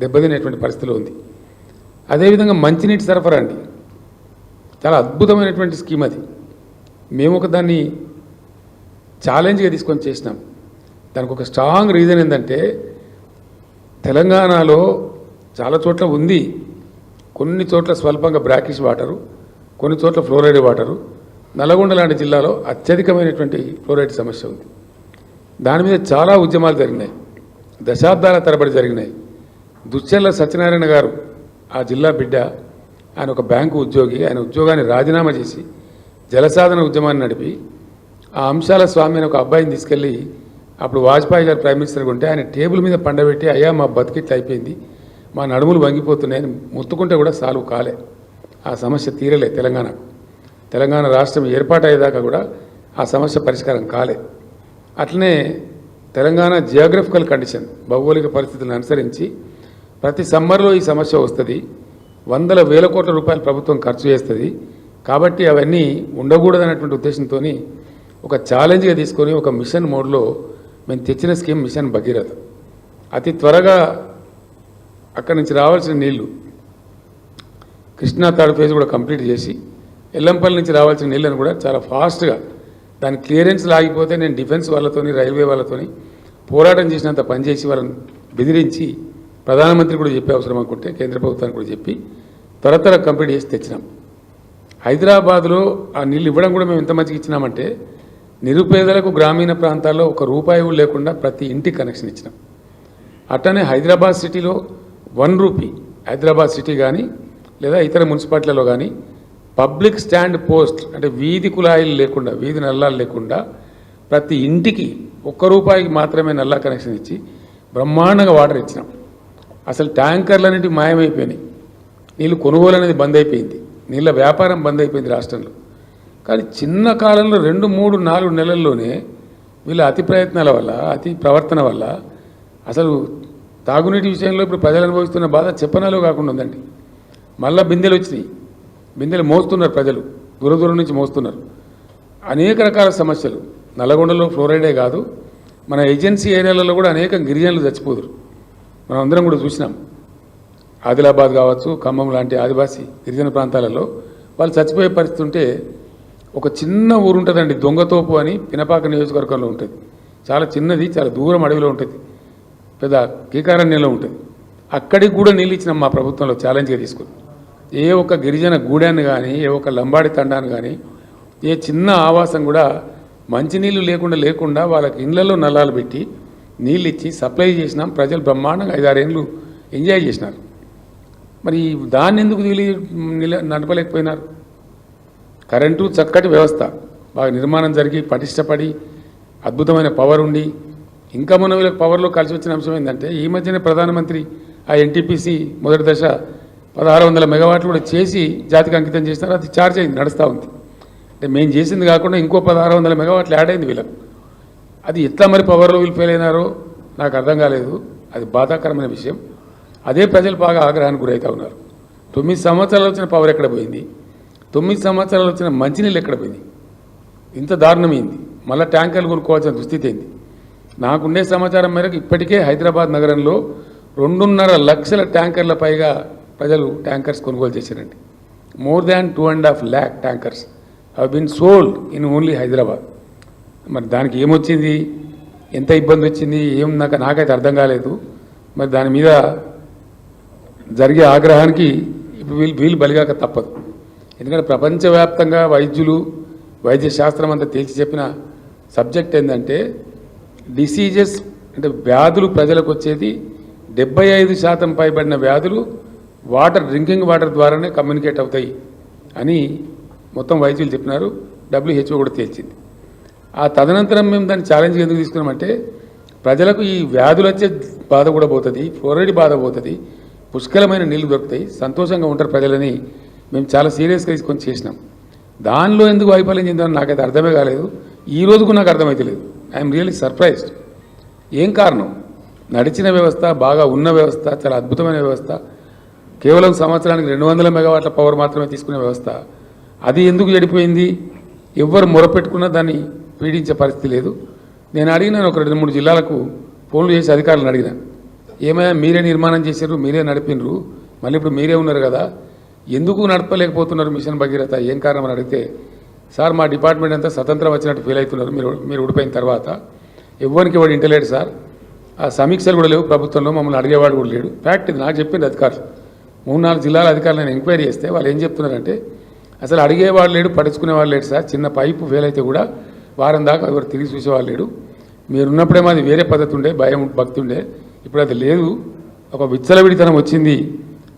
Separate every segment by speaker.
Speaker 1: దెబ్బతినేటువంటి పరిస్థితిలో ఉంది. అదేవిధంగా మంచినీటి సరఫరా అండి, చాలా అద్భుతమైనటువంటి స్కీమ్ అది. మేము ఒక దాన్ని ఛాలెంజ్గా తీసుకొని చేసినాం. దానికి ఒక స్ట్రాంగ్ రీజన్ ఏంటంటే, తెలంగాణలో చాలా చోట్ల ఉంది, కొన్ని చోట్ల స్వల్పంగా బ్రాకిష్ వాటరు, కొన్ని చోట్ల ఫ్లోరైడ్ వాటరు. నల్గొండ లాంటి జిల్లాలో అత్యధికమైనటువంటి ఫ్లోరైడ్ సమస్య ఉంది. దాని మీద చాలా ఉద్యమాలు జరిగినాయి, దశాబ్దాల తరబడి జరిగినాయి. దుశ్చర్ల సత్యనారాయణ గారు ఆ జిల్లా బిడ్డ, ఆయన ఒక బ్యాంకు ఉద్యోగి. ఆయన ఉద్యోగాన్ని రాజీనామా చేసి జలసాధన ఉద్యమాన్ని నడిపి ఆ అంశాల స్వామి అని ఒక అబ్బాయిని తీసుకెళ్ళి, అప్పుడు వాజ్పేయి గారు ప్రైమ్ మినిస్టర్గా ఉంటే ఆయన టేబుల్ మీద పండబెట్టి, అయ్యా మా బతికిట్లు అయిపోయింది, మా నడుములు వంగిపోతున్నాయని మొత్తుకుంటే కూడా సాల్వ్ కాలే. ఆ సమస్య తీరలే. తెలంగాణ రాష్ట్రం ఏర్పాటయ్యేదాకా కూడా ఆ సమస్య పరిష్కారం కాలే. అట్లనే తెలంగాణ జియోగ్రఫికల్ కండిషన్, భౌగోళిక పరిస్థితులను అనుసరించి ప్రతి సమ్మర్లో ఈ సమస్య వస్తుంది. వందల వేల కోట్ల రూపాయలు ప్రభుత్వం ఖర్చు చేస్తుంది. కాబట్టి అవన్నీ ఉండకూడదనేటువంటి ఉద్దేశంతో ఒక ఛాలెంజ్గా తీసుకొని ఒక మిషన్ మోడ్లో మేము తెచ్చిన స్కీమ్ మిషన్ భగీరథ. అతి త్వరగా అక్కడి నుంచి రావాల్సిన నీళ్లు కృష్ణా థర్డ్ ఫేజ్ కూడా కంప్లీట్ చేసి, ఎల్లంపల్లి నుంచి రావాల్సిన నీళ్ళని కూడా చాలా ఫాస్ట్గా, దాని క్లియరెన్స్ లాగిపోతే నేను డిఫెన్స్ వాళ్ళతోని, రైల్వే వాళ్ళతోని పోరాటం చేసినంత పనిచేసి వాళ్ళని బెదిరించి ప్రధానమంత్రి కూడా చెప్పే అవసరం అనుకుంటే కేంద్ర ప్రభుత్వానికి కూడా చెప్పి త్వర కంప్లీట్ చేసి తెచ్చినాం. హైదరాబాద్లో ఆ నీళ్ళు ఇవ్వడం కూడా మేము ఎంత మంచిగా ఇచ్చినామంటే, నిరుపేదలకు గ్రామీణ ప్రాంతాల్లో ₹1 లేకుండా ప్రతి ఇంటికి కనెక్షన్ ఇచ్చినాం. అట్లనే హైదరాబాద్ సిటీలో ₹1, హైదరాబాద్ సిటీ కానీ లేదా ఇతర మున్సిపాలిటీలలో కానీ పబ్లిక్ స్టాండ్ పోస్ట్, అంటే వీధి కుళాయిలు లేకుండా, వీధి నల్లాలు లేకుండా ప్రతి ఇంటికి ₹1 మాత్రమే నల్లా కనెక్షన్ ఇచ్చి బ్రహ్మాండంగా వాటర్ ఇచ్చినాం. అసలు ట్యాంకర్లన్నింటి మాయమైపోయినాయి. నీళ్ళు కొనుగోలు అనేది బంద్ అయిపోయింది, నీళ్ళ వ్యాపారం బంద్ అయిపోయింది రాష్ట్రంలో. కానీ చిన్న కాలంలో 2, 3, 4 నెలల్లోనే వీళ్ళ అతి ప్రయత్నాల వల్ల, అతి ప్రవర్తన వల్ల అసలు తాగునీటి విషయంలో ఇప్పుడు ప్రజలు అనుభవిస్తున్న బాధ చెప్పనాలో కాకుండా ఉందండి. మళ్ళా బిందెలు వచ్చినాయి, బిందెలు మోస్తున్నారు ప్రజలు, దూరం నుంచి మోస్తున్నారు. అనేక రకాల సమస్యలు. నల్గొండలో ఫ్లోరైడే కాదు, మన ఏజెన్సీ ఏరియాలలో కూడా అనేక గిరిజనులు చచ్చిపోదురు. మనం అందరం కూడా చూసినాం. ఆదిలాబాద్ కావచ్చు, ఖమ్మం లాంటి ఆదివాసీ గిరిజన ప్రాంతాలలో వాళ్ళు చచ్చిపోయే పరిస్థితి ఉంటే, ఒక చిన్న ఊరు ఉంటుందండి, దొంగతోపు అని, పినపాక నియోజకవర్గంలో ఉంటుంది. చాలా చిన్నది, చాలా దూరం అడవిలో ఉంటుంది, పెద్ద కీకారణ్యంలో ఉంటుంది. అక్కడికి కూడా నీళ్ళు ఇచ్చినాం మా ప్రభుత్వంలో ఛాలెంజ్గా తీసుకుని. ఏ ఒక్క గిరిజన గూడాన్ని కానీ, ఏ ఒక్క లంబాడి తండాన్ని కానీ, ఏ చిన్న ఆవాసం కూడా మంచినీళ్ళు లేకుండా వాళ్ళకి ఇళ్లలో నల్లాలు పెట్టి నీళ్ళు ఇచ్చి సప్లై చేసినాం. ప్రజలు బ్రహ్మాండంగా 5-6 ఏళ్ళు ఎంజాయ్ చేసినారు. మరి దాన్ని ఎందుకు నడపలేకపోయినారు? కరెంటు చక్కటి వ్యవస్థ, బాగా నిర్మాణం జరిగి పటిష్టపడి అద్భుతమైన పవర్ ఉండి, ఇంకా మన వీళ్ళకి పవర్లో కలిసి వచ్చిన అంశం ఏంటంటే, ఈ మధ్యనే ప్రధానమంత్రి ఆ ఎన్టీపీసీ మొదటి దశ 1600 మెగావాట్లు కూడా చేసి జాతికి అంకితం చేసినారు. అది ఛార్జ్ అయింది, నడుస్తూ ఉంది. అంటే మేము చేసింది కాకుండా ఇంకో 1600 మెగావాట్లు యాడ్ అయింది వీళ్ళకు. అది ఎట్లా మరి పవర్లో వీళ్ళు ఫెయిల్ అయినారో నాకు అర్థం కాలేదు. అది బాధాకరమైన విషయం. అదే ప్రజలు బాగా ఆగ్రహానికి గురవుతూ ఉన్నారు. 9 సంవత్సరాలు వచ్చిన పవర్ ఎక్కడ పోయింది? 9 సంవత్సరాలు వచ్చిన మంచినీళ్ళు ఎక్కడ పోయింది? ఇంత దారుణమైంది. మళ్ళీ ట్యాంకర్లు కొనుక్కోవాల్సిన దుస్థితి అయింది. నాకుండే సమాచారం మేరకు ఇప్పటికే హైదరాబాద్ నగరంలో 2.5 లక్షల ట్యాంకర్ల పైగా ప్రజలు ట్యాంకర్స్ కొనుగోలు చేశారండి. More than 2.5 lakh tankers have been sold in only Hyderabad. మరి దానికి ఏమొచ్చింది, ఎంత ఇబ్బంది వచ్చింది, ఏం నాకైతే అర్థం కాలేదు. మరి దాని మీద జరిగే ఆగ్రహానికి ఇప్పుడు వీళ్ళు బలిగాక తప్పదు. ఎందుకంటే ప్రపంచవ్యాప్తంగా వైద్య శాస్త్రం అంతా తేల్చి చెప్పిన సబ్జెక్ట్ ఏంటంటే, డిసీజెస్ అంటే వ్యాధులు ప్రజలకు వచ్చేది 75% పైబడిన వ్యాధులు డ్రింకింగ్ వాటర్ ద్వారానే కమ్యూనికేట్ అవుతాయి అని మొత్తం వైద్యులు చెప్పినారు. WHO కూడా తేల్చింది. ఆ తదనంతరం మేము దాన్ని ఛాలెంజ్ ఎందుకు తీసుకున్నామంటే, ప్రజలకు ఈ వ్యాధులు వచ్చే బాధ కూడా పోతుంది, ఫ్లోరైడ్ బాధ పోతుంది, పుష్కలమైన నీళ్లు దొరుకుతాయి, సంతోషంగా ఉంటారు ప్రజలని మేము చాలా సీరియస్గా తీసుకొని చేసినాం. దానిలో ఎందుకు వైఫల్యం చెందామని నాకైతే అర్థమే కాలేదు. ఈ రోజుకు నాకు అర్థమైతే లేదు. I'm really surprised. ఏం కారణం? నడిచిన వ్యవస్థ, బాగా ఉన్న వ్యవస్థ, చాలా అద్భుతమైన వ్యవస్థ, కేవలం సంవత్సరానికి 200 మెగావాట్ల పవర్ మాత్రమే తీసుకునే వ్యవస్థ, అది ఎందుకు చెడిపోయింది? ఎవ్వరు మొరపెట్టుకున్నా దాన్ని పీడించే పరిస్థితి లేదు. నేను అడిగినాను, ఒక 2-3 జిల్లాలకు ఫోన్లు చేసి అధికారులను అడిగినాను, ఏమైనా మీరే నిర్మాణం చేశారు, మీరే నడిపినరు, మళ్ళీ ఇప్పుడు మీరే ఉన్నారు కదా, ఎందుకు నడపలేకపోతున్నారు మిషన్ భగీరథ, ఏం కారణం అని అడిగితే, సార్ మా డిపార్ట్మెంట్ అంతా స్వతంత్రం వచ్చినట్టు ఫీల్ అవుతున్నారు మీరు ఊడిపోయిన తర్వాత, ఎవరికి వాడు ఇంటలేడు సార్, ఆ సమీక్షలు కూడా లేవు ప్రభుత్వంలో, మమ్మల్ని అడిగేవాడు కూడా లేడు. ఫ్యాక్ట్ ఇది నాకు చెప్పింది అధికారులు. 3-4 జిల్లాల అధికారులు నేను ఎంక్వైరీ చేస్తే వాళ్ళు ఏం చెప్తున్నారంటే, అసలు అడిగేవాడు లేడు, పట్టించుకునేవాళ్ళు లేడు సార్, చిన్న పైపు ఫెయిల్ అయితే కూడా వారం దాకా ఎవరు తిరిగి చూసేవాళ్ళు లేడు, మీరున్నప్పుడేమో అది వేరే పద్ధతి ఉండే, భయం భక్తి ఉండే, ఇప్పుడు అది లేదు, ఒక విచ్చలవిడితనం వచ్చింది,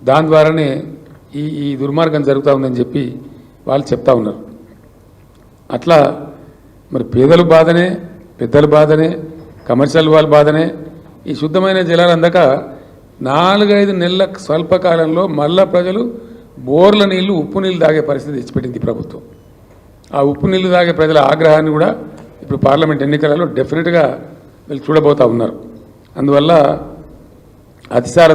Speaker 1: దాని ద్వారానే ఈ దుర్మార్గం జరుగుతూ ఉందని చెప్పి వాళ్ళు చెప్తా ఉన్నారు. అట్లా మరి పేదల బాధనే, పెద్దల బాధనే, కమర్షియల్ వాళ్ళ బాధనే, ఈ శుద్ధమైన జలాలు అందక 4-5 నెలల స్వల్పకాలంలో మళ్ళా ప్రజలు బోర్ల నీళ్లు, ఉప్పు నీళ్ళు తాగే పరిస్థితి తెచ్చిపెట్టింది ప్రభుత్వం. ఆ ఉప్పు నీళ్లు తాగే ప్రజల ఆగ్రహాన్ని కూడా ఇప్పుడు పార్లమెంట్ ఎన్నికలలో డెఫినెట్గా వీళ్ళు చూడబోతూ ఉన్నారు. అందువల్ల అతిసార